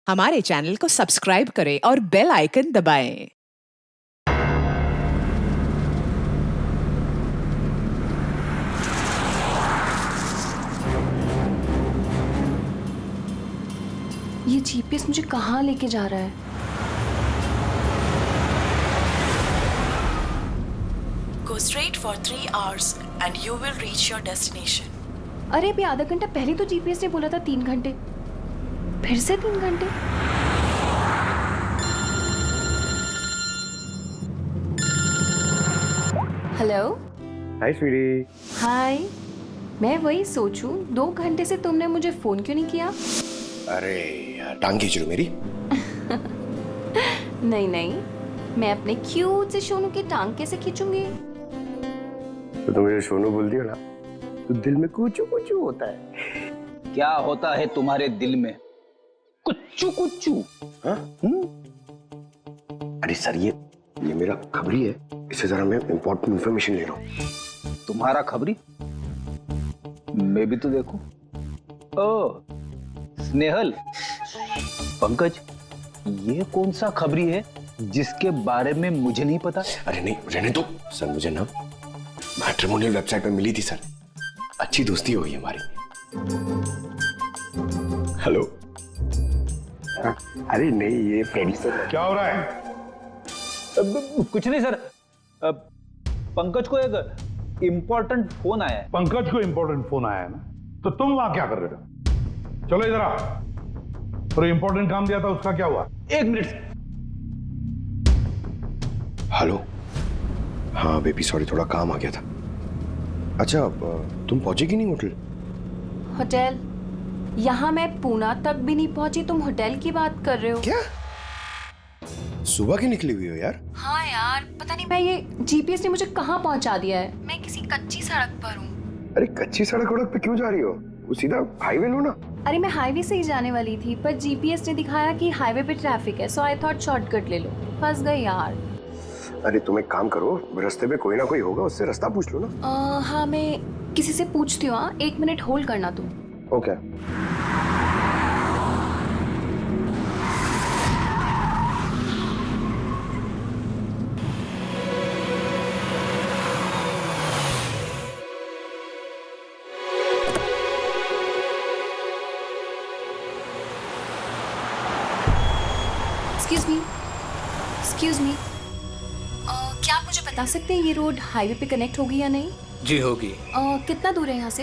हमारे चैनल को सब्सक्राइब करें और बेल आइकन दबाएं। ये जीपीएस मुझे कहाँ लेके जा रहा है? Go straight for 3 hours and you will reach your destination. अरे अभी आधा घंटा पहले तो जीपीएस ने बोला था 3 घंटे, फिर से 3 घंटे। हेलो। हाय स्वीटी। हाय। मैं वही सोचूं 2 घंटे से तुमने मुझे फोन क्यों नहीं किया? अरे यार टांग खींच रही मेरी। नहीं नहीं, मैं अपने क्यूट से सोनू की टांग कैसे खींचूंगी? तो तुम मुझे सोनू बोल दियो ना, तो दिल में कुचू कुचू होता है। क्या होता है तुम्हारे दिल में? कुच्चू कुच्चू। हाँ? अरे सर ये मेरा खबरी है, इससे जरा मैं इंपॉर्टेंट इंफॉर्मेशन ले रहा हूँ। तुम्हारा खबरी? मैं भी तो देखूं। ओ स्नेहल, पंकज, ये कौन सा खबरी है जिसके बारे में मुझे नहीं पता? अरे नहीं रहने दो सर, मुझे ना मैट्रिमोनियल वेबसाइट पे मिली थी सर, अच्छी दोस्ती हो गई हमारी। हेलो। अरे नहीं ये फ्रेडी सर। क्या हो रहा है? कुछ नहीं सर, पंकज को एक इम्पोर्टेंट फोन आया है। पंकज को इंपॉर्टेंट फोन आया है ना, तो तुम वहां क्या कर रहे हो? चलो इधर आओ। और इंपॉर्टेंट काम दिया था उसका क्या हुआ? 1 मिनट। हेलो। हाँ बेबी सॉरी, थोड़ा काम आ गया था। अच्छा तुम पहुंचे कि नहीं होटल? होटल? यहाँ मैं पूना तक भी नहीं पहुंची, तुम होटल की बात कर रहे हो? क्या सुबह की निकली हुई हो यार? हाँ यार, पता नहीं मैं ये जीपीएस ने मुझे कहाँ पहुंचा दिया है। मैं किसी कच्ची सड़क पर हूँ। अरे कच्ची सड़क पे क्यों जा रही हो? वो सीधा हाईवे लो ना। अरे मैं हाईवे से ही जाने वाली थी, पर जीपीएस ने दिखाया कि हाईवे पे ट्रैफिक है, सो आई थॉट शॉर्टकट ले लो। फंस गई यार। अरे तुम एक काम करो, रास्ते में कोई ना कोई होगा, उससे रास्ता पूछ लो ना। हाँ मैं किसी से पूछती हूँ। 1 मिनट होल्ड करना तुम। ओके। एक्सक्यूज मी, क्या आप मुझे बता सकते हैं ये रोड हाईवे पे कनेक्ट होगी या नहीं? जी होगी। कितना दूर है यहाँ से?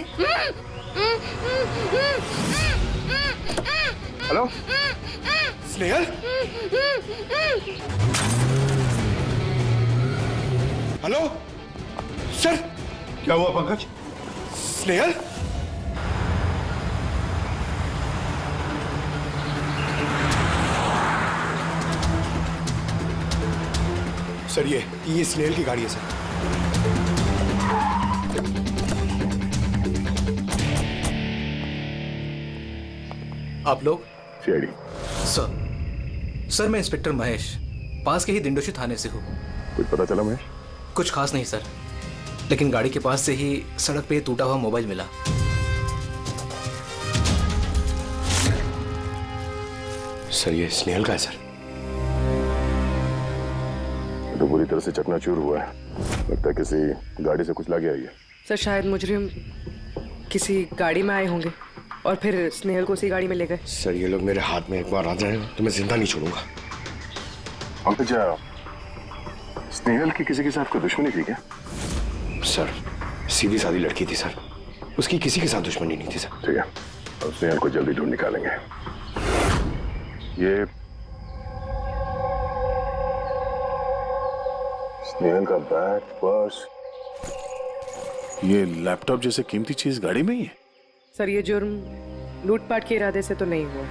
हेलो स्नेहल। Hello sir. क्या हुआ पंकज? स्नेहल। सर ये स्नेहल की गाड़ी है सर। आप लोग? सीआईडी। सर मैं इंस्पेक्टर महेश, पास के ही दिंडोशी थाने से हूँ। कुछ पता चला महेश? कुछ खास नहीं सर, लेकिन गाड़ी के पास से ही सड़क पे टूटा हुआ मोबाइल मिला। सर ये स्नेहल का है सर। तो पूरी तरह से चकनाचूर हुआ है, लगता है किसी गाड़ी से कुचला गया है। सर शायद मुजरिम किसी गाड़ी में आए होंगे और फिर स्नेहल को उसी गाड़ी में ले गए। सर ये लोग मेरे हाथ में एक बार आ जाए तो मैं जिंदा नहीं छोड़ूंगा। पंकज, स्नेहल की किसी के साथ कोई दुश्मनी थी क्या? सर सीधी सादी लड़की थी सर, उसकी किसी के साथ दुश्मनी नहीं थी सर। ठीक है, अब स्नेहल को जल्दी ढूंढ निकालेंगे। ये स्नेहल का बैग, पर्स, ये लैपटॉप जैसे कीमती चीज गाड़ी में ही है। सर ये जुर्म लूटपाट के इरादे से तो नहीं हुआ।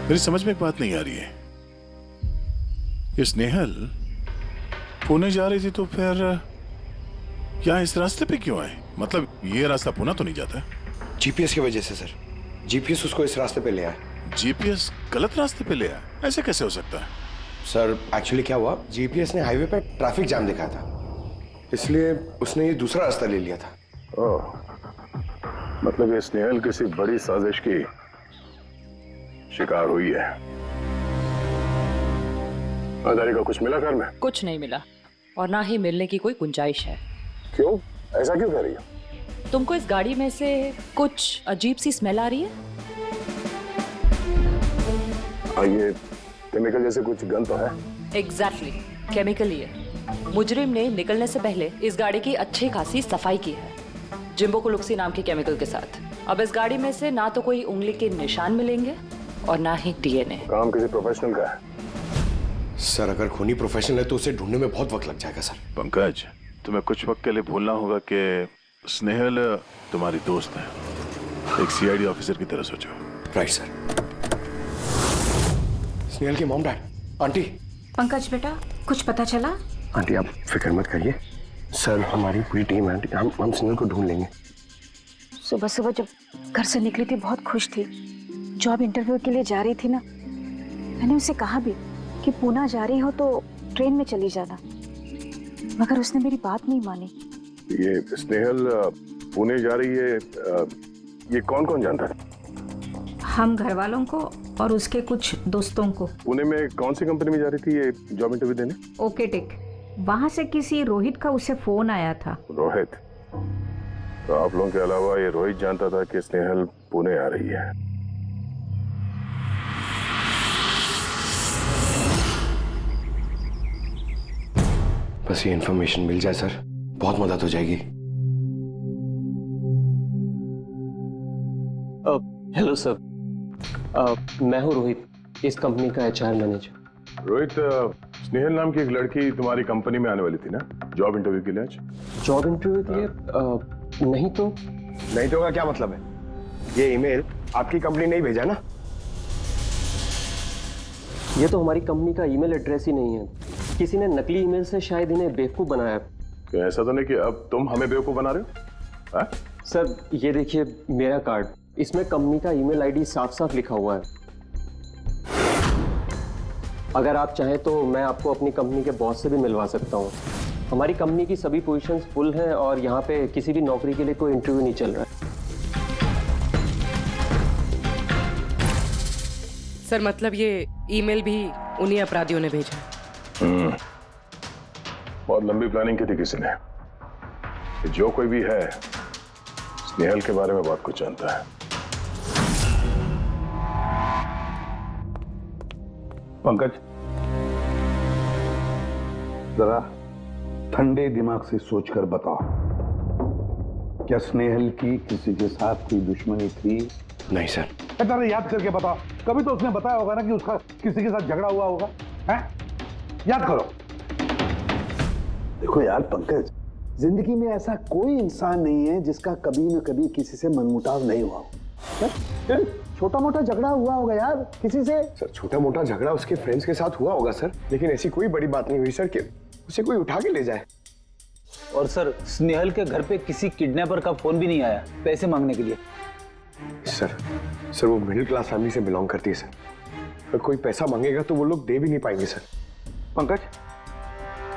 मेरी समझ में एक बात नहीं आ रही है, ये स्नेहल पुणे जा रही थी तो फिर यहाँ इस रास्ते पे क्यों आए? मतलब ये रास्ता पुणे तो नहीं जाता? जीपीएस की वजह से सर, जीपीएस उसको इस रास्ते पे ले आया। जीपीएस गलत रास्ते पे ले आया? ऐसे कैसे हो सकता है? सर एक्चुअली क्या हुआ, जीपीएस ने हाईवे पे ट्रैफिक जाम दिखाया था, इसलिए उसने ये दूसरा रास्ता ले लिया था। ओह, मतलब ये स्नेहल किसी बड़ी साजिश की शिकार हुई है। आधारी का कुछ मिला घर में? कुछ नहीं मिला और ना ही मिलने की कोई गुंजाइश है। क्यों? ऐसा क्यों कह रही हो? तुमको इस गाड़ी में से कुछ अजीब सी स्मेल आ रही है? हाँ, ये केमिकल जैसे कुछ गंध तो है। एग्जैक्टली, केमिकल ही है। मुजरिम ने निकलने से पहले इस गाड़ी की अच्छी खासी सफाई की है जिम्बो कुलुक्सी नाम के केमिकल के साथ। अब इस गाड़ी में से ना तो कोई उंगली के निशान मिलेंगे और ना ही डीएनए। काम किसी प्रोफेशनल का है सर। अगर खूनी प्रोफेशनल है तो उसे ढूंढने में बहुत वक्त लग जाएगा सर। पंकज, तुम्हें कुछ वक्त के लिए भूलना होगा कि स्नेहल तुम्हारी दोस्त है। एक सीआईडी ऑफिसर की तरह सोचो। Right sir. स्नेहल की मॉम डैड, आंटी। पंकज बेटा, कुछ पता चला? आंटी आप फिक्र मत करिए सर, हमारी पूरी टीम है आंटी, हम स्नेहल को ढूंढ लेंगे। सुबह सुबह जब घर से निकली थी बहुत खुश थी। जॉब इंटरव्यू के लिए जा रही थी ना, मैंने उसे कहा भी कि पूना जा रही हो तो ट्रेन में चली जाना, मगर उसने मेरी बात नहीं मानी। ये स्नेहल पुणे जा रही है, ये कौन कौन जानता है? हम घर वालों को और उसके कुछ दोस्तों को। पुणे में कौन सी कंपनी में जा रही थी ये जॉब इंटरव्यू देने? ओके टिक। वहां से किसी रोहित का उसे फोन आया था। रोहित? तो आप लोगों के अलावा ये रोहित जानता था कि स्नेहल पुणे आ रही है। बस ये इन्फॉर्मेशन मिल जाए सर, बहुत मदद हो जाएगी। हेलो सर, मैं हूँ रोहित, इस कंपनी का एचआर मैनेजर। रोहित, स्नेहल नाम की एक लड़की तुम्हारी कंपनी में आने वाली थी ना जॉब इंटरव्यू के लिए आज? जॉब इंटरव्यू के लिए? नहीं तो। नहीं तो का क्या मतलब है? ये ईमेल आपकी कंपनी ने ही भेजा ना? ये तो हमारी कंपनी का ईमेल एड्रेस ही नहीं है, किसी ने नकली ईमेल से शायद इन्हें बेवकूफ बनाया। क्या ऐसा तो नहीं कि अब तुम हमें बेवकूफ बना रहे हो? हा? सर ये देखिए मेरा कार्ड, इसमें कंपनी का ईमेल आईडी साफ साफ लिखा हुआ है। अगर आप चाहें तो मैं आपको अपनी कंपनी के बॉस से भी मिलवा सकता हूँ। हमारी कंपनी की सभी पोजीशंस फुल हैं और यहाँ पे किसी भी नौकरी के लिए कोई इंटरव्यू नहीं चल रहा है। सर मतलब ये ईमेल भी उन्हीं अपराधियों ने भेजा। बहुत लंबी प्लानिंग की थी किसी ने। जो कोई भी है स्नेहल के बारे में बहुत कुछ जानता है। पंकज, जरा ठंडे दिमाग से सोचकर बताओ, क्या स्नेहल की किसी के साथ कोई दुश्मनी थी? नहीं सर। जरा याद करके बताओ, कभी तो उसने बताया होगा ना कि उसका किसी के साथ झगड़ा हुआ होगा, हैं? याद करो। देखो यार पंकज, जिंदगी में ऐसा कोई इंसान नहीं है जिसका कभी न कभी किसी से मनमुटाव नहीं हुआ हो। छोटा मोटा झगड़ा हुआ होगा यार किसी से। सर छोटा मोटा झगड़ा उसके फ्रेंड्स के साथ हुआ होगा सर, लेकिन ऐसी कोई बड़ी बात नहीं हुई सर कि उसे कोई उठा के ले जाए। और सर स्नेहल के घर पे किसी किडनैपर का फोन भी नहीं आया पैसे मांगने के लिए। सर वो मिडिल क्लास फैमिली से बिलोंग करती है सर, अगर कोई पैसा मांगेगा तो वो लोग दे भी नहीं पाएंगे सर। पंकज,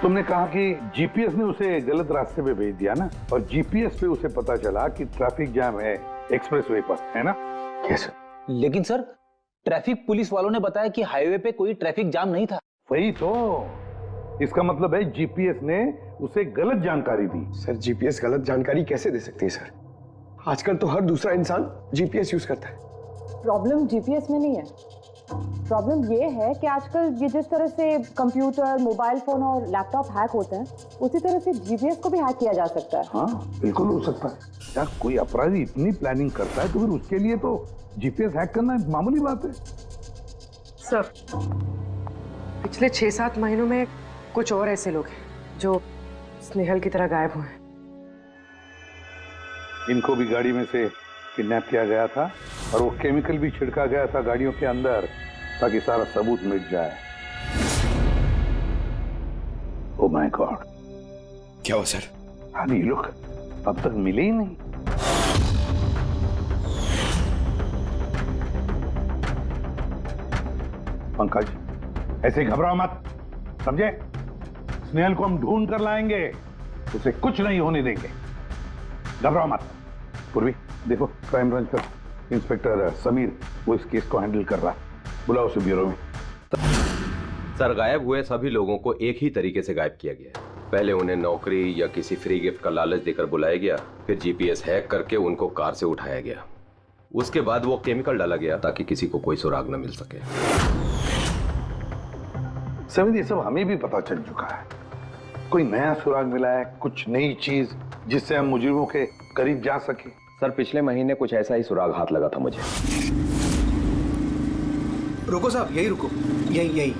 तुमने कहा कि जीपीएस ने उसे गलत रास्ते पे भेज दिया ना, और जीपीएस पे उसे पता चला कि ट्रैफिक जाम है एक्सप्रेसवे पर, है ना? Yes sir. लेकिन सर ट्रैफिक पुलिस वालों ने बताया कि हाईवे पे कोई ट्रैफिक जाम नहीं था। वही तो, इसका मतलब है जीपीएस ने उसे गलत जानकारी दी। सर जीपीएस गलत जानकारी कैसे दे सकती है सर? आजकल तो हर दूसरा इंसान जीपीएस यूज करता है। प्रॉब्लम जीपीएस में नहीं है, प्रॉब्लम ये है कि आजकल ये जिस तरह से कंप्यूटर, मोबाइल फोन और लैपटॉप हैक होते हैं, उसी तरह से जीपीएस को भी हैक किया जा सकता है। हाँ बिल्कुल हो सकता है यार, कोई अपराधी इतनी प्लानिंग करता है तो फिर उसके लिए तो जीपीएस हैक करना एक मामूली बात है। सर पिछले 6-7 महीनों में कुछ और ऐसे लोग हैं जो स्नेहल की तरह गायब हुए हैं। इनको भी गाड़ी में से किडनैप किया गया था और वो केमिकल भी छिड़का गया था गाड़ियों के अंदर ताकि सारा सबूत मिट जाए। ओह माय गॉड, क्या हुआ सर? अरे ये लोग अब तक मिले ही नहीं। पंकज ऐसे घबराओ मत, समझे? स्नेहल को हम ढूंढ कर लाएंगे, उसे कुछ नहीं होने देंगे, घबराओ मत। पूर्वी देखो, क्राइम ब्रांच का इंस्पेक्टर समीर वो इस केस को हैंडल कर रहा है। बुलाओ उसे ब्यूरो में। सर, गायब हुए सभी लोगों को एक ही तरीके से गायब किया गया है। पहले उन्हें नौकरी या किसी फ्री गिफ्ट का लालच देकर बुलाया गया, फिर जीपीएस हैक करके उनको कार से उठाया गया। उसके बाद वो केमिकल डाला गया ताकि किसी को कोई सुराग न मिल सके। सर, ये सब हमें भी पता चल चुका है। कोई नया सुराग मिला है, कुछ नई चीज जिससे हम मुजरिमों के करीब जा सके। सर, पिछले महीने कुछ ऐसा ही सुराग हाथ लगा था मुझे। रुको साहब, यही रुको, यही।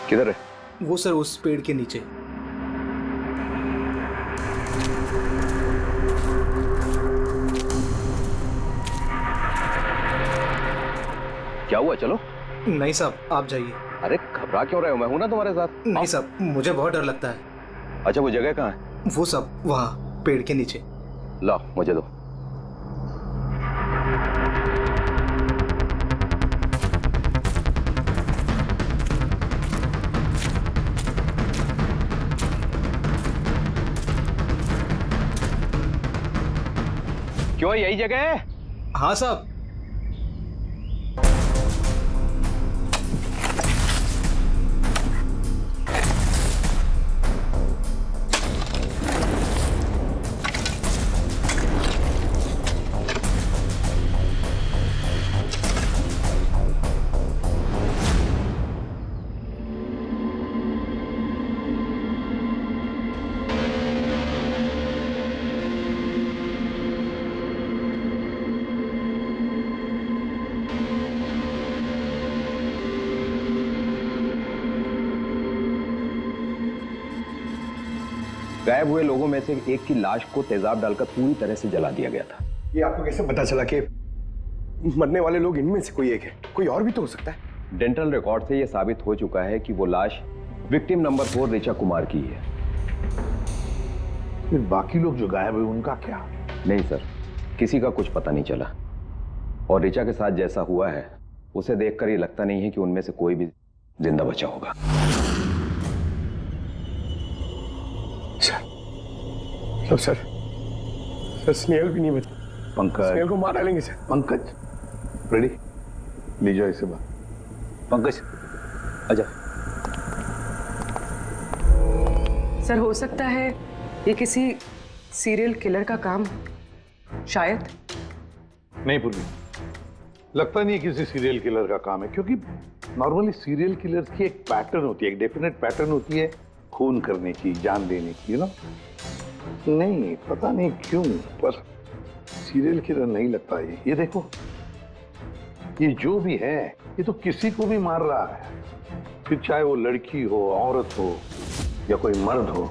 किधर है? वो सर उस पेड़ के नीचे। क्या हुआ? चलो। नहीं साहब, आप जाइए। अरे घबरा क्यों रहे हो? मैं हूं ना तुम्हारे साथ। नहीं साहब, मुझे बहुत डर लगता है। अच्छा, वो जगह कहाँ है? वो सब वहाँ पेड़ के नीचे। लाओ, मुझे दो। क्यों, यही जगह है? हाँ साहब। गायब हुए लोगों में से एक की लाश को तेजाब डालकर पूरी तरह से जला दिया गया था। ये आपको कैसे पता चला कि मरने वाले लोग इनमें से कोई एक है? कोई और भी तो हो सकता है। डेंटल रिकॉर्ड से यह साबित हो चुका है कि वो लाश विक्टिम नंबर 4 ऋचा कुमार की है। फिर बाकी लोग जो गायब हुए उनका क्या? नहीं सर, किसी का कुछ पता नहीं चला। और ऋचा के साथ जैसा हुआ है उसे देखकर ये लगता नहीं है कि उनमें से कोई भी जिंदा बचा होगा। सर स्नेहल भी नहीं बचा। पंकज, स्नेहल को मार डालेंगे सर। पंकज, रेडी? ले जाओ इसे बाहर। पंकज, आजा। सर, हो सकता है ये किसी सीरियल किलर का काम, शायद। नहीं पूर्वी, लगता नहीं है किसी सीरियल किलर का काम है, क्योंकि नॉर्मली सीरियल किलर्स की एक पैटर्न होती है, एक डेफिनेट पैटर्न होती है खून करने की, जान देने की, यू नो। नहीं, पता नहीं क्यों, पर सीरियल किलर नहीं लगता ये देखो, ये जो भी है ये तो किसी को भी मार रहा है, फिर चाहे वो लड़की हो, औरत हो या कोई मर्द हो।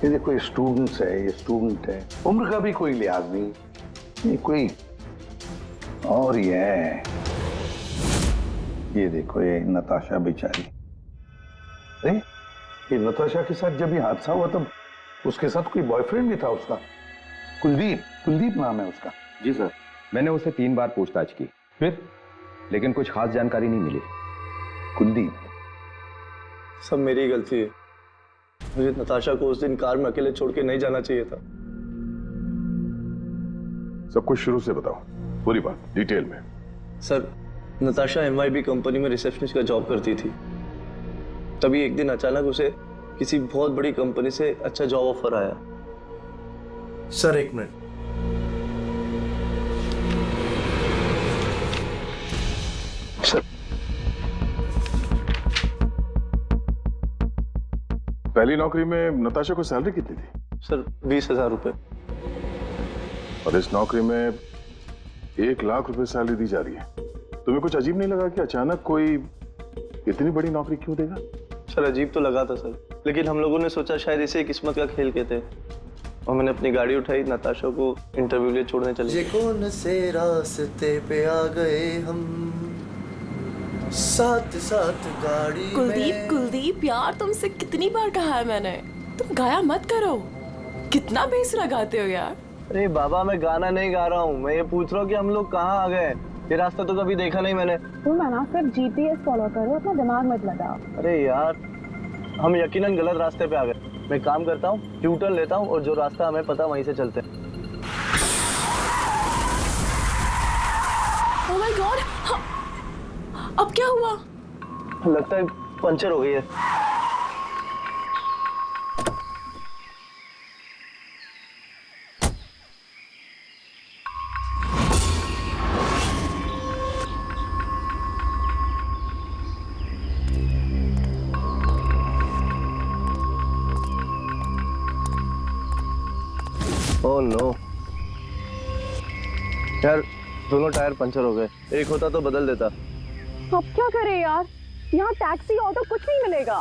ये देखो, ये स्टूडेंट्स है, ये स्टूडेंट है, उम्र का भी कोई लिहाज नहीं, ये कोई और ही है। ये देखो, ये नताशा बेचारी। अरे ये नताशा के साथ जब ये हादसा हुआ तब उसके साथ कोई बॉयफ्रेंड भी था उसका, कुलदीप नाम है उसका। जी सर, मैंने उसे 3 बार पूछताछ की, फिर लेकिन कुछ खास जानकारी नहीं मिली। कुलदीप? सब मेरी गलती है, मुझे नताशा को उस दिन कार में अकेले छोड़ के नहीं जाना चाहिए था। सब कुछ शुरू से बताओ, पूरी बात डिटेल में। सर, नताशा MYB कंपनी में रिसेप्शनिस्ट का जॉब करती थी। तभी एक दिन अचानक उसे किसी बहुत बड़ी कंपनी से अच्छा जॉब ऑफर आया। सर, एक मिनट। सर, पहली नौकरी में नताशा को सैलरी कितनी थी? सर 20,000 रुपए। और इस नौकरी में 1 लाख रुपए सैलरी दी जा रही है। तुम्हें कुछ अजीब नहीं लगा कि अचानक कोई इतनी बड़ी नौकरी क्यों देगा? सर, अजीब तो लगा था सर, लेकिन हम लोगों ने सोचा शायद इसे किस्मत का खेल कहते हैं, और मैंने अपनी गाड़ी उठाई, नताशा को इंटरव्यू लिए छोड़ने चले। कौन से रास्ते पे आ गए हम, साथ साथ गाड़ी। कुलदीप यार, तुमसे कितनी बार कहा है मैंने, तुम गाया मत करो। कितना बेसुरा गाते हो यार। अरे बाबा, मैं गाना नहीं गा रहा हूँ, मैं ये पूछ रहा हूँ कि हम लोग कहाँ आ गए। ये रास्ता तो कभी देखा नहीं मैंने। तुम ना सिर्फ GPS फॉलो करो, अपना दिमाग मत लगाओ। अरे यार, हम यकीनन गलत रास्ते पे आ गए। मैं काम करता हूँ, U-टर्न लेता हूँ और जो रास्ता हमें पता वहीं से चलते हैं। गॉड, अब क्या हुआ? लगता है पंचर हो गई है। ओह नो यार, दोनों टायर पंचर हो गए। एक होता तो बदल देता। अब क्या करें यार, यहाँ टैक्सी ऑटो कुछ नहीं मिलेगा।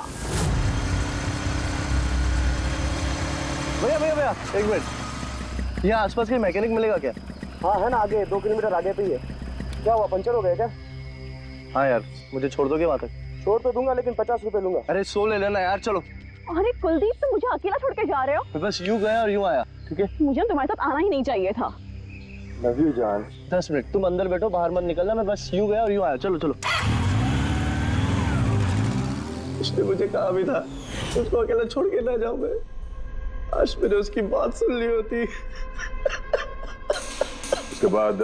भैया भैया भैया, एक मिनट, यहाँ आसपास कोई मैकेनिक मिलेगा क्या? हाँ है ना, आगे 2 किलोमीटर आगे पे ही है। क्या हुआ, पंचर हो गया क्या? हाँ यार, मुझे छोड़ दोगे वहाँ तक? छोड़ तो दूंगा, लेकिन 50 रुपए लूंगा। अरे 100 ले लेना यार, चलो। अरे कुलदीप, तुम मुझे अकेला छोड़ के जा रहे हो? मैं बस यूं गया और यूं आया, ठीक है? मुझे तुम्हारे साथ आना ही नहीं चाहिए था। लव यू जान। 10 मिनट तुम अंदर बैठो, बाहर मत निकलना। मैं बस यूं गया और यूं आया, चलो चलो। उसने मुझे कहा भी था उसको अकेला छोड़ के ना जाऊं मैं। आज मैंने उसकी बात सुन ली होती। उसके बाद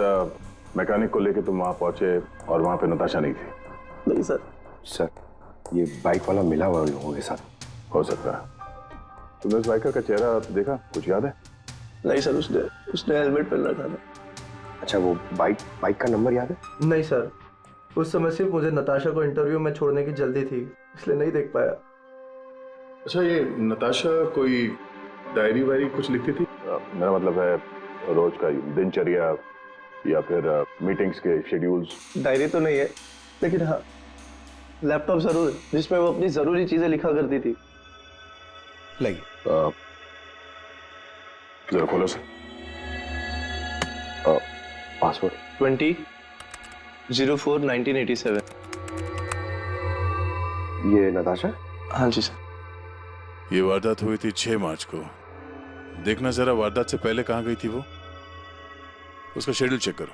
मैकेनिक को लेके तुम वहां पहुंचे और वहां पे नताशा नहीं थी? नहीं सर। सर, ये बाइक वाला मिला हुआ लोगों के साथ। हो सकता है। तुमने उस बाइकर का चेहरा देखा, कुछ याद है? नहीं सर, उसने हेलमेट पहन रखा था। अच्छा, वो बाइक का नंबर याद है? नहीं सर, उस समय सिर्फ मुझे नताशा को इंटरव्यू में छोड़ने की जल्दी थी, इसलिए नहीं देख पाया। अच्छा, ये नताशा कोई डायरी वायरी कुछ लिखती थी? मेरा मतलब है रोज का दिनचर्या या फिर मीटिंग्स के शेड्यूल्स। डायरी तो नहीं है, लेकिन हाँ लैपटॉप जरूर है, जिसमें वो अपनी जरूरी चीजें लिखा करती थी। लाइए जरा खोलो सर। पासवर्ड 20/04/1987। ये नताशा? हाँ जी सर। ये वारदात हुई थी 6 मार्च को। देखना जरा वारदात से पहले कहाँ गई थी वो, उसका शेड्यूल चेक करो।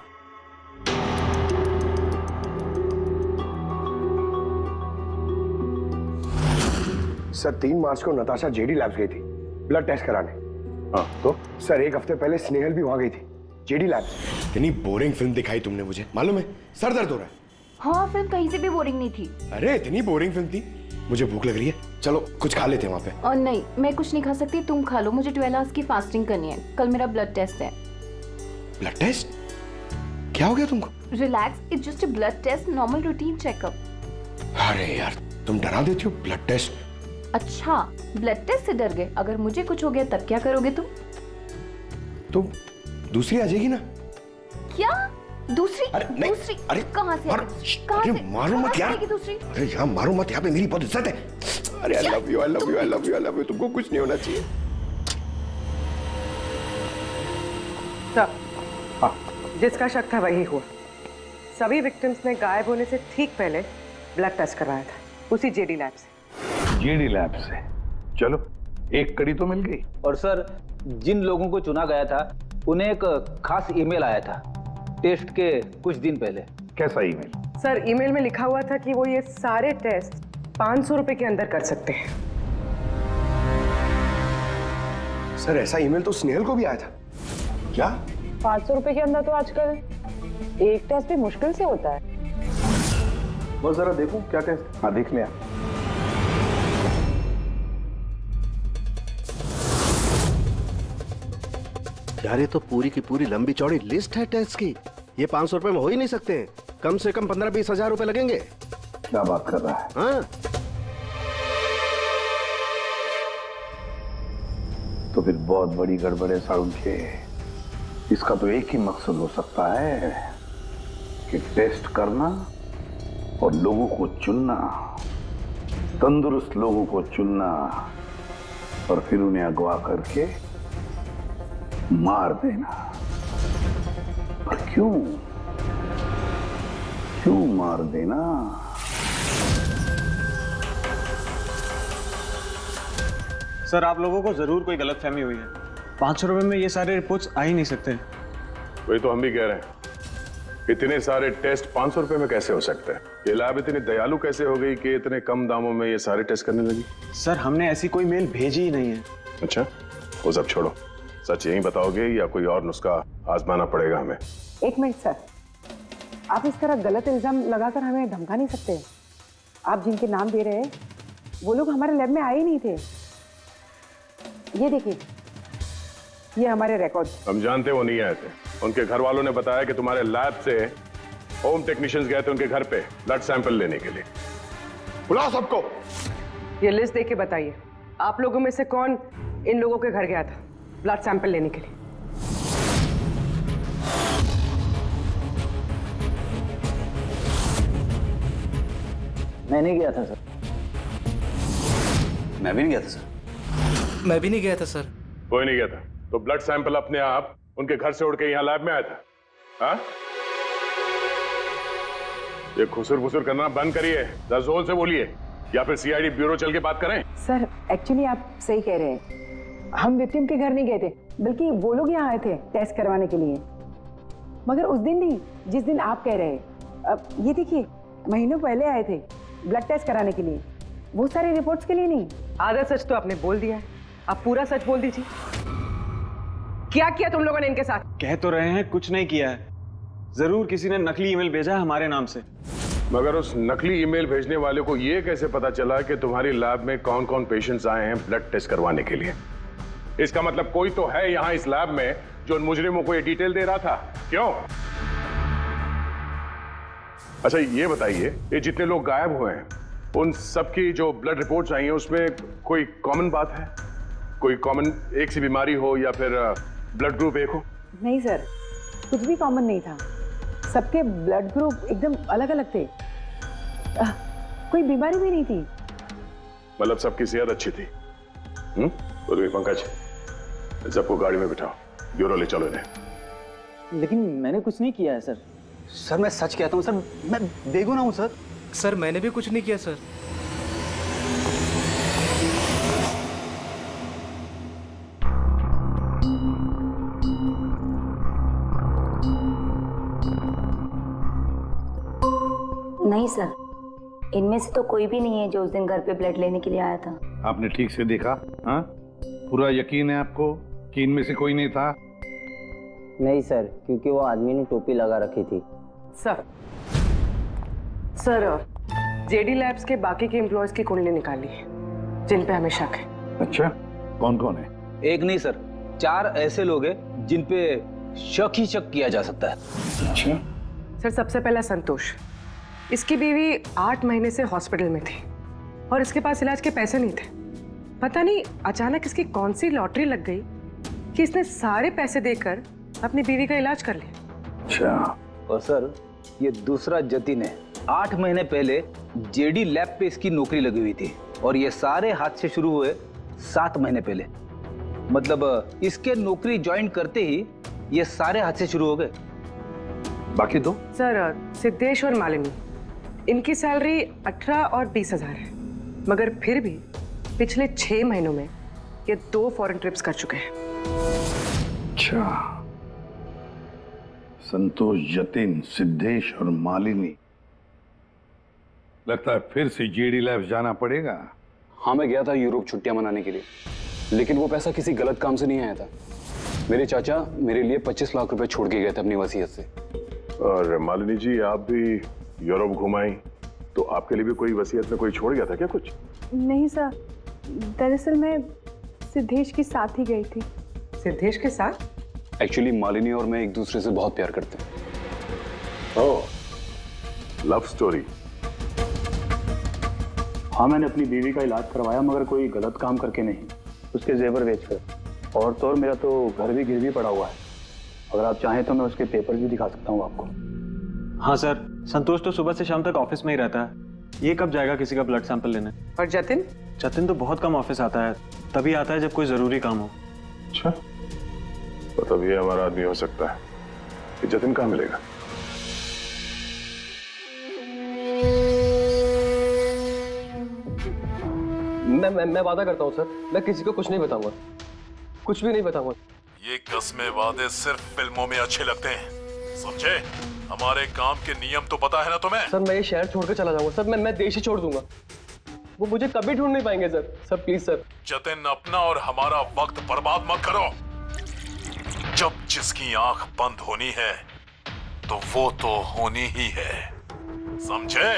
सर, 3 मार्च को नताशा जेडी लैब्स गई थी ब्लड टेस्ट कराने। हाँ तो? सर, 1 हफ्ते पहले स्नेहल भी वहां गई थी जेडी लैब्स। इतनी बोरिंग फिल्म दिखाई तुमने मुझे, मालूम है? सर दर्द हो रहा है। हाँ, फिल्म कहीं से भी बोरिंग नहीं थी। अरे इतनी बोरिंग फिल्म थी। मुझे भूख लग रही है, चलो कुछ खा लेते हैं वहाँ पे। और नहीं, मैं कुछ नहीं खा सकती, तुम खा लो। मुझे 12 आवर्स की फास्टिंग करनी है, कल मेरा ब्लड टेस्ट है। Blood test? क्या हो गया तुमको? Relax, it's just a blood test, normal routine checkup. अरे यार, तुम डरा देती हो। Blood test? अच्छा, ब्लड टेस्ट से डर गए? अगर मुझे कुछ हो गया तब क्या करोगे तुम? तो दूसरी आ जाएगी ना? क्या दूसरी? अरे नहीं, दूसरी? अरे कहाँ से? कहाँ से? मारो मत यार। दूसरी? अरे यहाँ मारो मत, यहाँ पे मेरी बहुत इज्जत है। अरे I love you, I love you, I love you, I love you. तुमको कुछ नहीं होना चाहिए। हाँ, जिसका शक था वही हुआ। सभी विक्टिम्स ने गायब होने से ठीक पहले ब्लड टेस्ट करवाया था, उसी जेडी लैब से। जेडी लैब से? चलो, एक कड़ी तो मिल गई। और सर, जिन लोगों को चुना गया था उन्हें एक खास ईमेल आया था टेस्ट के कुछ दिन पहले। कैसा ईमेल? सर, ईमेल में लिखा हुआ था कि वो ये सारे टेस्ट 500 रुपए के अंदर कर सकते हैं। सर, ऐसा ईमेल तो स्नेहल को भी आया था। क्या? 500 रुपए के अंदर तो आजकल एक टेस्ट भी मुश्किल से होता है। बस जरा देखो क्या टेस्ट। हाँ, देख लिया। यार, ये तो पूरी की पूरी लंबी चौड़ी लिस्ट है टेस्ट की। ये 500 रुपए में हो ही नहीं सकते। कम से कम 15-20 हजार रुपए लगेंगे। क्या बात कर रहा है? हाँ, तो फिर बहुत बड़ी गड़बड़ है सारुण के। इसका तो एक ही मकसद हो सकता है कि टेस्ट करना और लोगों को चुनना, तंदुरुस्त लोगों को चुनना और फिर उन्हें अगवा करके मार देना। पर क्यों मार देना? सर, आप लोगों को जरूर कोई गलतफहमी हुई है। 500 रुपए में ये सारे रिपोर्ट्स आ ही नहीं सकते। वही तो हम भी कह रहे हैं, इतने सारे टेस्ट 500 रुपए में कैसे हो सकते हैं? ये लैब इतनी दयालु कैसे हो गई कि इतने कम दामों में ये सारे टेस्ट करने लगी? सर, हमने ऐसी कोई मेल भेजी ही नहीं है। अच्छा, वो सब छोड़ो, सच यही बताओगे या कोई और नुस्खा आजमाना पड़ेगा हमें? एक मिनट सर, आप इस तरह गलत इल्जाम लगाकर हमें धमका नहीं सकते। आप जिनके नाम दे रहे हैं वो लोग हमारे लैब में आए ही नहीं थे। ये देखिए, ये हमारे रिकॉर्ड। हम जानते वो नहीं आए थे। उनके घर वालों ने बताया कि तुम्हारे लैब से होम टेक्नीशियंस गए थे उनके घर पे ब्लड सैंपल लेने के लिए। बुलाओ सबको। ये लिस्ट देख के बताइए, आप लोगों में से कौन इन लोगों के घर गया था ब्लड सैंपल लेने के लिए? मैं नहीं गया था सर। मैं भी नहीं गया था सर। मैं भी नहीं गया था सर। कोई नहीं गया था तो ब्लड सैंपल अपने आप उनके घर से उड़ के यहाँ लैब में आया था? हाँ? ये खुसुर फुसुर करना बंद करिए, जरा जोर से बोलिए, या फिर सीआईडी ब्यूरो चल के बात करें। सर एक्चुअली आप सही कह रहे हैं, हम विक्टिम के घर नहीं गए थे, बल्कि वो लोग यहाँ आए थे टेस्ट करवाने के लिए। मगर उस दिन नहीं जिस दिन आप कह रहे हैं। अब ये देखिए, महीनों पहले आए थे ब्लड टेस्ट कराने के लिए, वो सारी रिपोर्ट्स के लिए नहीं। आधा सच तो आपने बोल दिया है, आप पूरा सच बोल दीजिए। क्या किया तुम लोगों ने इनके साथ? कह तो रहे हैं कुछ नहीं किया है, जरूर किसी ने नकली ईमेल भेजा है हमारे नाम से। मगर उस नकली ईमेल भेजने वाले को ये कैसे पता चला कि तुम्हारी लैब में कौन कौन पेशेंट्स आए हैं ब्लड टेस्ट करवाने के लिए? इसका मतलब कोई तो है यहाँ इस लैब में जो उन मुजरिमों को ये डिटेल दे रहा था। क्यों? अच्छा ये बताइए, ये जितने लोग गायब हुए हैं उन सबकी जो ब्लड रिपोर्ट्स आई हैं उसमें कोई कॉमन बात है? कोई कॉमन एक सी बीमारी हो या फिर ब्लड ग्रुप एक हो? नहीं सर, कुछ भी कॉमन नहीं था। सबके ब्लड ग्रुप एकदम अलग अलग थे। कोई बीमारी भी नहीं थी। मतलब सबकी सेहत अच्छी थी। बोलो पंकज, सबको गाड़ी में बिठाओ, ब्यूरो ले चलो इन्हें। लेकिन मैंने कुछ नहीं किया है सर। सर मैं सच कहता हूँ सर, मैं बेगुनाह हूँ सर। सर मैंने भी कुछ नहीं किया सर। नहीं सर, इनमें से तो कोई भी नहीं है जो उस दिन घर पे ब्लड लेने के लिए आया था। आपने ठीक से देखा? हाँ, पूरा यकीन है आपको कि इनमें से कोई नहीं था? नहीं सर, क्योंकि वो आदमी ने टोपी लगा रखी थी। सर जेडी लैब्स के बाकी के एम्प्लॉयज की कुंडली निकाली है जिन पे हमें शक है। अच्छा, कौन कौन है? एक नहीं सर, 4 ऐसे लोग हैं जिन पे शक ही शक किया जा सकता है। अच्छा सर, सबसे पहला संतोष। इसकी बीवी 8 महीने से हॉस्पिटल में थी और इसके पास इलाज के पैसे नहीं थे। पता नहीं अचानक इसकी कौन सी लॉटरी लग गई कि इसने सारे पैसे देकर अपनी बीवी का इलाज कर लिया। अच्छा। और सर ये दूसरा जतिन है, 8 महीने पहले जेडी लैब पे इसकी नौकरी लगी हुई थी और ये सारे हादसे शुरू हुए 7 महीने पहले। मतलब इसके नौकरी ज्वाइन करते ही ये सारे हादसे शुरू हो गए। बाकी दो? सर सिद्धेश और मालिनी, इनकी सैलरी 18 और 20 हजार है, मगर फिर भी पिछले 6 महीनों में ये 2 फॉरेन ट्रिप्स कर चुके हैं। अच्छा, संतोष, जतिन, सिद्धेश और मालिनी। लगता है फिर से जेडी लैब्स जाना पड़ेगा। हाँ, मैं गया था यूरोप छुट्टियां मनाने के लिए, लेकिन वो पैसा किसी गलत काम से नहीं आया था। मेरे चाचा मेरे लिए 25 लाख रुपए छोड़ के गए थे अपनी वसीयत से। और मालिनी जी, आप भी यूरोप घुमाई तो आपके लिए भी कोई वसीयत में कोई छोड़ गया था क्या कुछ? नहीं सर, दरअसल मैं सिद्धेश के साथ ही गई थी। सिद्धेश के साथ? एक्चुअली मालिनी और मैं एक दूसरे से बहुत प्यार करते हैं। ओह, लव स्टोरी। हाँ, मैंने अपनी बीवी का इलाज करवाया, मगर कोई गलत काम करके नहीं, उसके जेवर बेचकर। और तो और मेरा तो घर भी गिरवी पड़ा हुआ है। अगर आप चाहें तो मैं उसके पेपर भी दिखा सकता हूँ आपको। हाँ सर, संतोष तो सुबह से शाम तक ऑफिस में ही रहता है। ये कब जाएगा किसी का ब्लड सैंपल लेने? और जतिन? जतिन तो बहुत कम ऑफिस आता है, तभी आता है जब कोई जरूरी काम हो। अच्छा, तो तब ये हमारा आदमी हो सकता है। कि जतिन कहाँ मिलेगा? मैं वादा करता हूँ सर, मैं किसी को कुछ नहीं बताऊंगा, कुछ भी नहीं बताऊंगा। ये कस्में वादे सिर्फ फिल्मों में अच्छे लगते हैं, समझे? हमारे काम के नियम तो पता है ना तुम्हें? सर मैं ये शहर छोड़कर चला जाऊंगा सर, मैं देश ही छोड़ दूंगा। वो मुझे कभी ढूंढ नहीं पाएंगे sir. Sir please sir. Jatin, अपना और हमारा वक्त बर्बाद मत करो। जब जिसकी आंख बंद होनी है तो वो तो होनी ही है, समझे?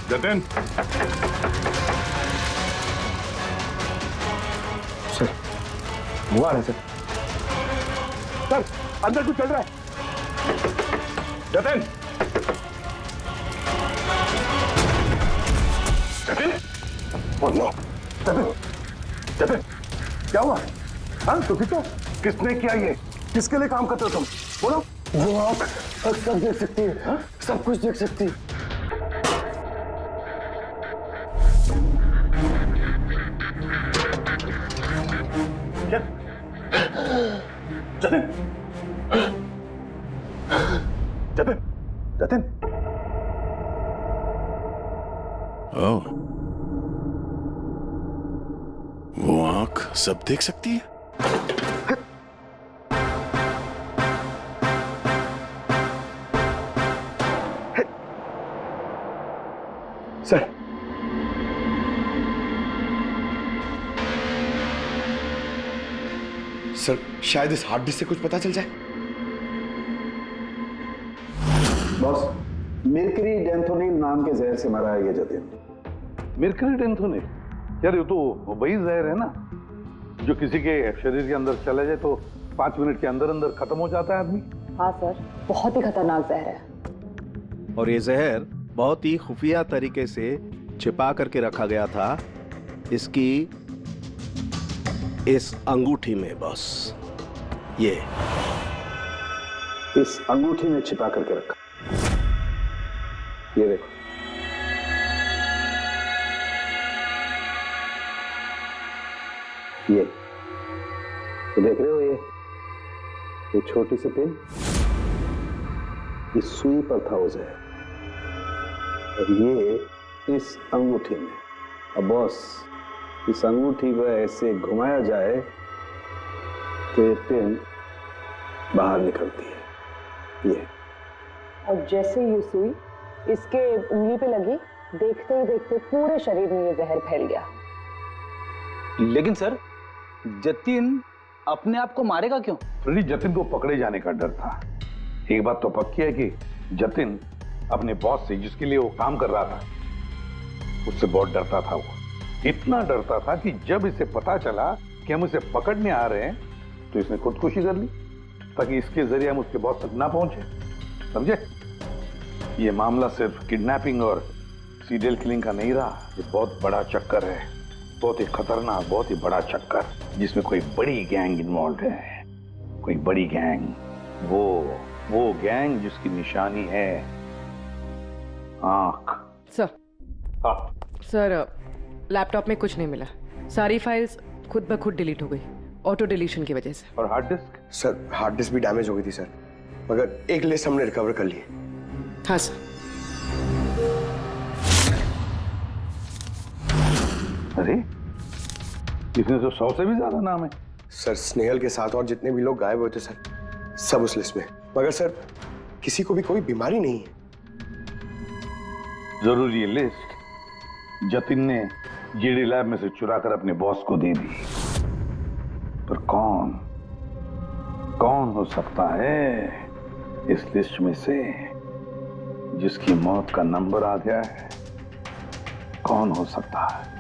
जतिन, सर वो आ रहा है सर। सर अंदर कुछ चल रहा है। जतिन, जतिन, oh no, जतिन, जतिन, क्या हुआ? हाँ तो किसने किया ये? किसके लिए काम करते हो तुम? बोलो। वो आँख सब देख सकती है, हाँ? सब कुछ देख सकती है। जतिन, जतिन, जतिन। ओह, वो आंख सब देख सकती है? सर, सर शायद इस हार्ड डिस्क से कुछ पता चल जाए। बॉस, मिर्करी डेंथोनिल नाम के जहर से मरा है ये जतिन। मिर्करी डेंथोनिल? यार ये तो वही जहर है ना जो किसी के शरीर के अंदर चला जाए तो 5 मिनट के अंदर अंदर खत्म हो जाता है आदमी। हाँ सर, बहुत ही खतरनाक जहर है। और ये जहर बहुत ही खुफिया तरीके से छिपा करके रखा गया था इसकी इस अंगूठी में बॉस। ये इस अंगूठी में छिपा करके रखा। ये देखो, ये देख रहे हो? ये छोटी सी पिन, इस सुई पर था वो जहर, और ये इस अंगूठी में। अब बॉस, इस अंगूठी को ऐसे घुमाया जाए तो ये पिन बाहर निकलती है। ये और जैसे ये सुई इसके उंगली पे लगी, देखते ही देखते पूरे शरीर में ये जहर फैल गया। लेकिन सर, जतिन अपने आप को मारेगा क्यों? फ्रेडी, जतिन को पकड़े जाने का डर था। एक बात तो पक्की है कि जतिन अपने बॉस से, जिसके लिए वो काम कर रहा था, उससे बहुत डरता था। वो इतना डरता था कि जब इसे पता चला कि हम उसे पकड़ने आ रहे हैं तो इसने खुदकुशी कर ली ताकि इसके जरिए हम उसके बॉस तक ना पहुंचे। समझे? ये मामला सिर्फ किडनैपिंग और सीरियल किलिंग का नहीं रहा, ये बहुत बड़ा चक्कर है, बहुत ही खतरनाक, बहुत ही बड़ा चक्कर, जिसमें कोई बड़ी गैंग इन्वॉल्व है। कोई बड़ी गैंग, वो गैंग जिसकी निशानी है आंख। सर, हाँ सर, लैपटॉप में कुछ नहीं मिला। सारी फाइल्स खुद ब खुद डिलीट हो गई, ऑटो डिलीशन की वजह से। और hard disk? Sir hard disk भी डैमेज हो गई थी सर, मगर एक लिस्ट हमने रिकवर कर ली। हाँ सर। अरे इसमें तो 100 से भी ज्यादा नाम है। सर स्नेहल के साथ और जितने भी लोग गायब हुए थे सर, सब उस लिस्ट में। मगर सर किसी को भी कोई बीमारी नहीं है। जरूर ये लिस्ट जतिन ने जीडी लैब में से चुरा कर अपने बॉस को दे दी, पर कौन हो सकता है इस लिस्ट में से जिसकी मौत का नंबर आ गया है, कौन हो सकता है?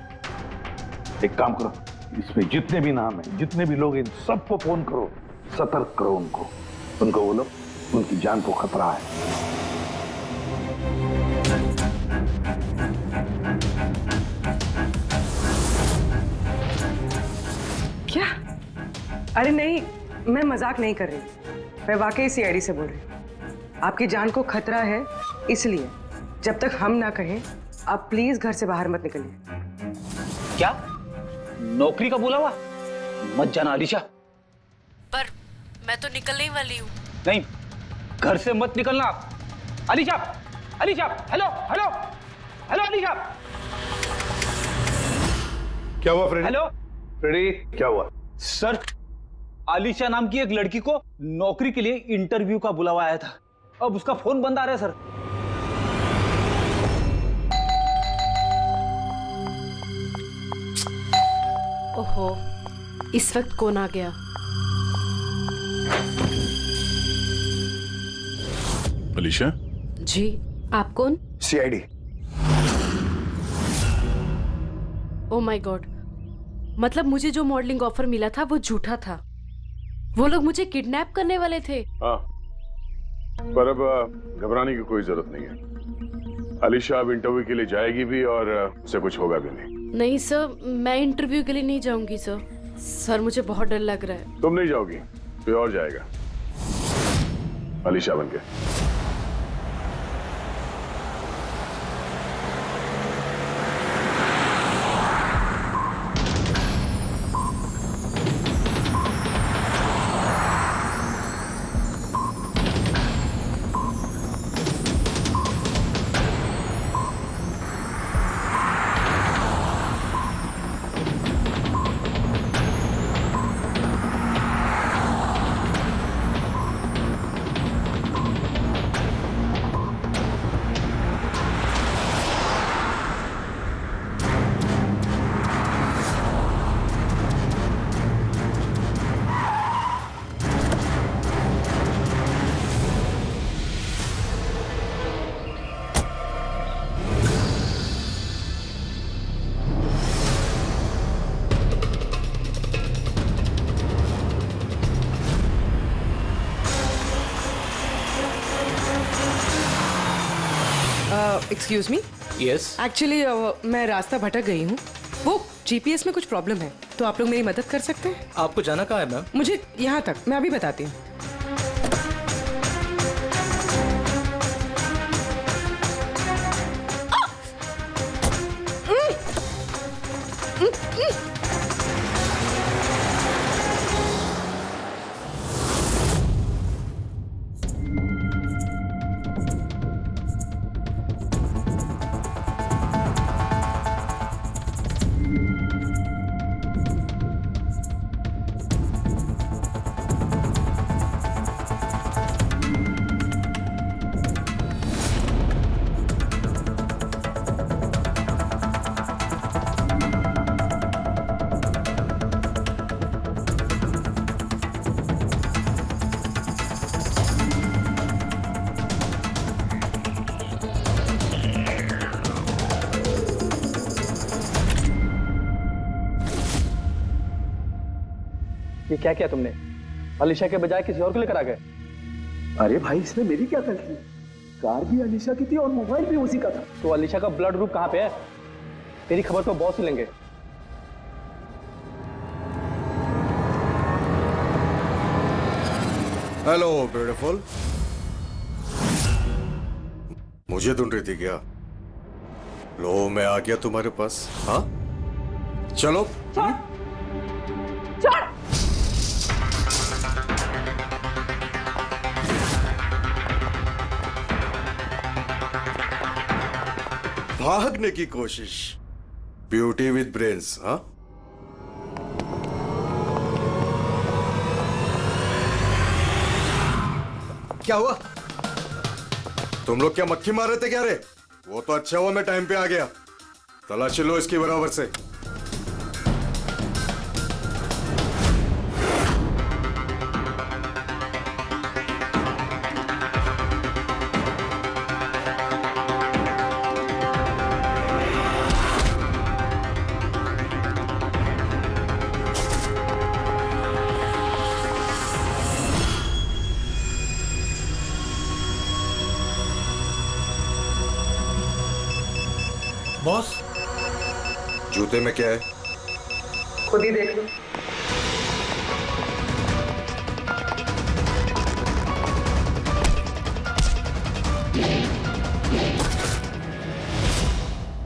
एक काम करो, इसमें जितने भी नाम हैं, जितने भी लोग, इन सबको फोन करो, सतर्क करो उनको बोलो उनकी जान को खतरा है। क्या? अरे नहीं, मैं मजाक नहीं कर रही, मैं वाकई सीआईडी से बोल रही हूँ। आपकी जान को खतरा है, इसलिए जब तक हम ना कहें आप प्लीज घर से बाहर मत निकलिए। क्या नौकरी का बुलावा? मत जाना अलीशा। पर मैं तो निकलने ही वाली हूँ। नहीं, घर से मत निकलना। Alisha, Alisha, hello hello hello Alisha. क्या हुआ फ्रेडी? हेलो फ्रेडी, क्या हुआ? सर, अलीशा नाम की एक लड़की को नौकरी के लिए इंटरव्यू का बुलावा आया था। अब उसका फोन बंद आ रहा है सर। ओहो, इस वक्त कौन आ गया? अलीशा? जी, आप कौन? सीआईडी। ओ माय गॉड, मतलब मुझे जो मॉडलिंग ऑफर मिला था वो झूठा था। वो लोग मुझे किडनैप करने वाले थे। हाँ, पर अब घबराने की कोई जरूरत नहीं है। अलीशा अब इंटरव्यू के लिए जाएगी भी और उसे कुछ होगा भी नहीं। नहीं सर, मैं इंटरव्यू के लिए नहीं जाऊंगी सर। सर, मुझे बहुत डर लग रहा है। तुम नहीं जाओगी, कोई और जाएगा अलीशा बनके। Excuse me. यस। एक्चुअली मैं रास्ता भटक गई हूँ। वो जीपीएस में कुछ प्रॉब्लम है, तो आप लोग मेरी मदद कर सकते हैं? आपको जाना कहाँ है मैम? मुझे यहाँ तक, मैं अभी बताती हूँ। ये क्या किया तुमने? अलीशा के बजाय किसी और को लेकर आ गए? अरे भाई, इसमें मेरी क्या गलती? कार भी अलीशा की थी और मोबाइल भी उसी का था। तो अलीशा का ब्लड ग्रुप कहाँ पे है? तेरी खबर तो बॉस ही लेंगे। हेलो ब्यूटीफुल, मुझे ढूंढ रही थी क्या? लो, मैं आ गया तुम्हारे पास। हाँ, चलो। भागने की कोशिश, ब्यूटी विद ब्रेन्स। हाँ, क्या हुआ? तुम लोग क्या मक्खी मार रहे थे क्या? रे, वो तो अच्छा हुआ मैं टाइम पे आ गया। तलाशी लो इसकी बराबर से। बॉस, जूते में क्या है? खुद ही देख लो।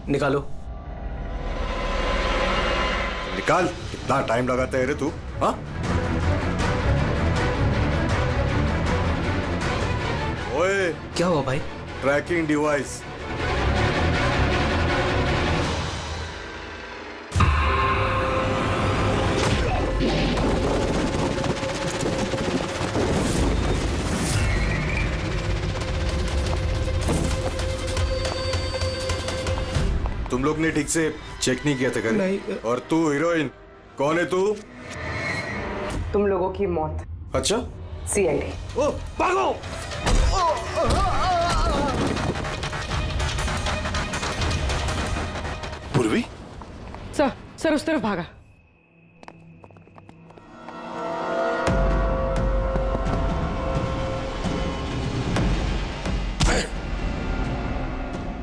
निकालो। निकाल। कितना टाइम लगाता है रे तू? हाँ? ओए, क्या हुआ भाई? Tracking device. तुम लोग ने ठीक से चेक नहीं किया था क्या? नहीं। और तू हीरोइन, कौन है तू? तुम लोगों की मौत। अच्छा, सीआईडी। ओ, भागो! पूर्वी? सर उस तरफ भागा।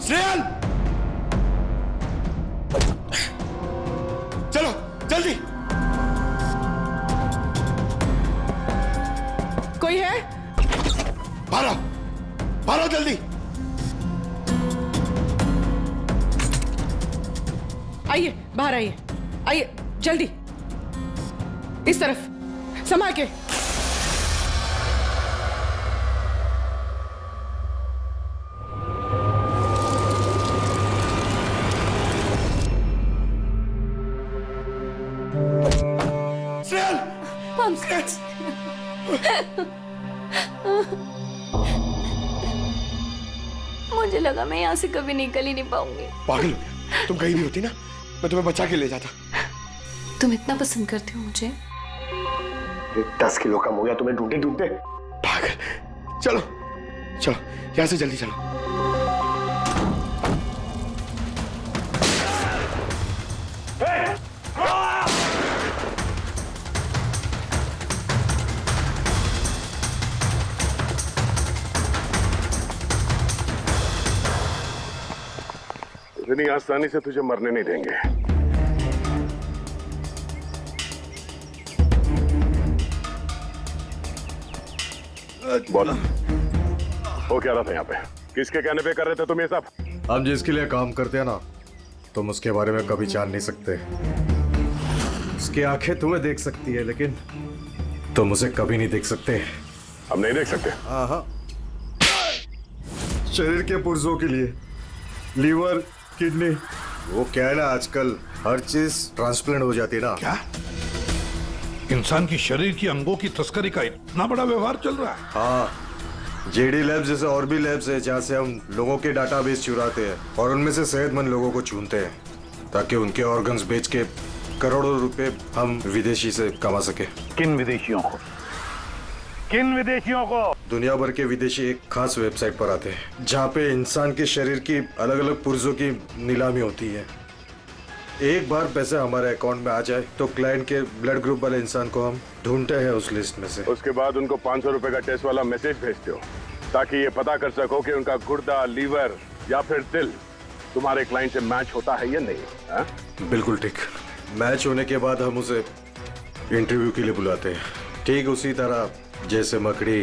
स्नेहल! चलो जल्दी। कोई है? भारो जल्दी। आइए, बाहर आइए जल्दी। इस तरफ, संभाल के। मुझे लगा मैं यहाँ से कभी निकल ही नहीं पाऊंगी। पागल हो गया? तुम कहीं भी होती ना, मैं तुम्हें बचा के ले जाता। तुम इतना पसंद करते हो मुझे? 10 किलो कम हो गया तुम्हें ढूंढते ढूंढते। पागल। चलो चलो यहाँ से जल्दी चलो। इतनी आसानी से तुझे मरने नहीं देंगे। बोलो, वो क्या रहा था यहाँ पे? किसके कहने पे कर रहे थे तुम ये सब? हम जिसके लिए काम करते हैं ना, तुम उसके बारे में कभी जान नहीं सकते। उसकी आंखें तुम्हें देख सकती है, लेकिन तुम उसे कभी नहीं देख सकते। हम नहीं देख सकते? हाँ। शरीर के पुर्जों के लिए लीवर, किडनी, वो क्या है ना, आजकल हर चीज ट्रांसप्लांट हो जाती है ना। क्या? इंसान की शरीर की अंगों की तस्करी का इतना बड़ा व्यवहार चल रहा है? हाँ, जेडी लैब्स जैसे और भी लैब्स है जहाँ से हम लोगों के डाटाबेस चुराते हैं और उनमें से सेहतमंद लोगों को चुनते हैं ताकि उनके ऑर्गन्स बेच के करोड़ों रुपए हम विदेशी से कमा सके। किन विदेशियों को? किन विदेशियों को? दुनिया भर के विदेशी एक खास वेबसाइट पर आते हैं जहाँ पे इंसान के शरीर की अलग अलग पुर्जों की नीलामी होती है। एक बार पैसे हमारे अकाउंट में आ जाए तो क्लाइंट के ब्लड ग्रुप वाले इंसान को हम ढूंढते हैं उस लिस्ट में से। उसके बाद उनको 500 रुपए का टेस्ट वाला मैसेज भेजते हो ताकि ये पता कर सको कि उनका गुर्दा, लीवर या फिर दिल तुम्हारे क्लाइंट से मैच होता है या नहीं। हा? बिल्कुल ठीक। मैच होने के बाद हम उसे इंटरव्यू के लिए बुलाते हैं, ठीक उसी तरह जैसे मकड़ी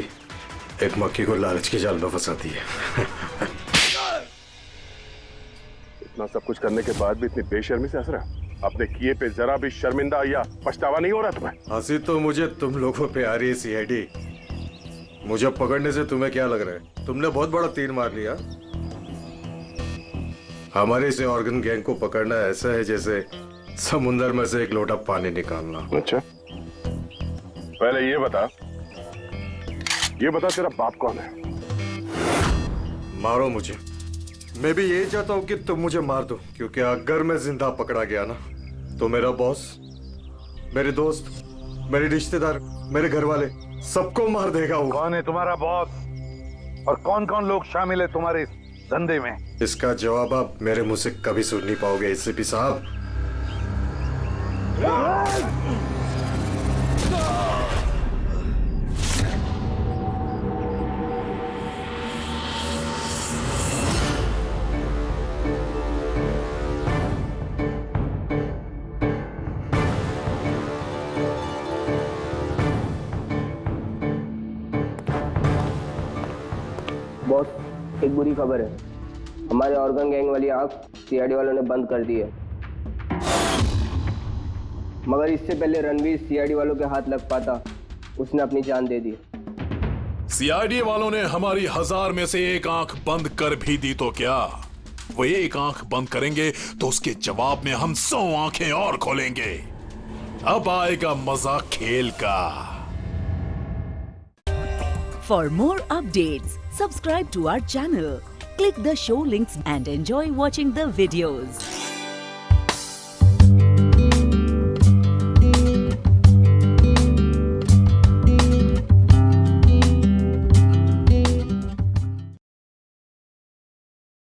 एक मक्खी को लालच के जाल में फंसाती है। इतना सब कुछ करने के बाद भी इतनी बेशर्मी से हंस रहा? अपने किए पे जरा भी शर्मिंदा या पछतावा नहीं हो रहा तुम्हें? हंसी तो मुझे तुम लोगों पे आ रही है सीआईडी। मुझे पकड़ने से तुम्हें क्या लग रहा है? तुमने बहुत बड़ा तीर मार लिया। हमारे इसे ऑर्गन गैंग को पकड़ना ऐसा है जैसे समुंदर में से एक लोटा पानी निकालना। अच्छा, पहले ये बता तेरा बाप कौन है? मारो मुझे। मैं भी यही चाहता हूँ कि तुम मुझे मार दो, क्योंकि अगर मैं जिंदा पकड़ा गया ना तो मेरा बॉस, मेरे दोस्त, मेरे रिश्तेदार, मेरे घर वाले सबको मार देगा वो। कौन है तुम्हारा बॉस और कौन कौन लोग शामिल है तुम्हारे इस धंधे में? इसका जवाब आप मेरे मुंह से कभी सुन नहीं पाओगे एसीपी साहब। बुरी खबर है। हमारे ऑर्गन गैंग वाली आंख सीआईडी वालों ने बंद कर दी है। मगर इससे पहले रणवीर सीआईडी वालों के हाथ लग पाता, उसने अपनी जान दे दी। सीआईडी वालों ने हमारी 1000 में से एक आंख बंद कर भी दी तो क्या, वो एक आंख बंद करेंगे तो उसके जवाब में हम 100 आंखें और खोलेंगे। अब आएगा मजा खेल का। For more updates, subscribe to our channel, click the show links and enjoy watching the videos.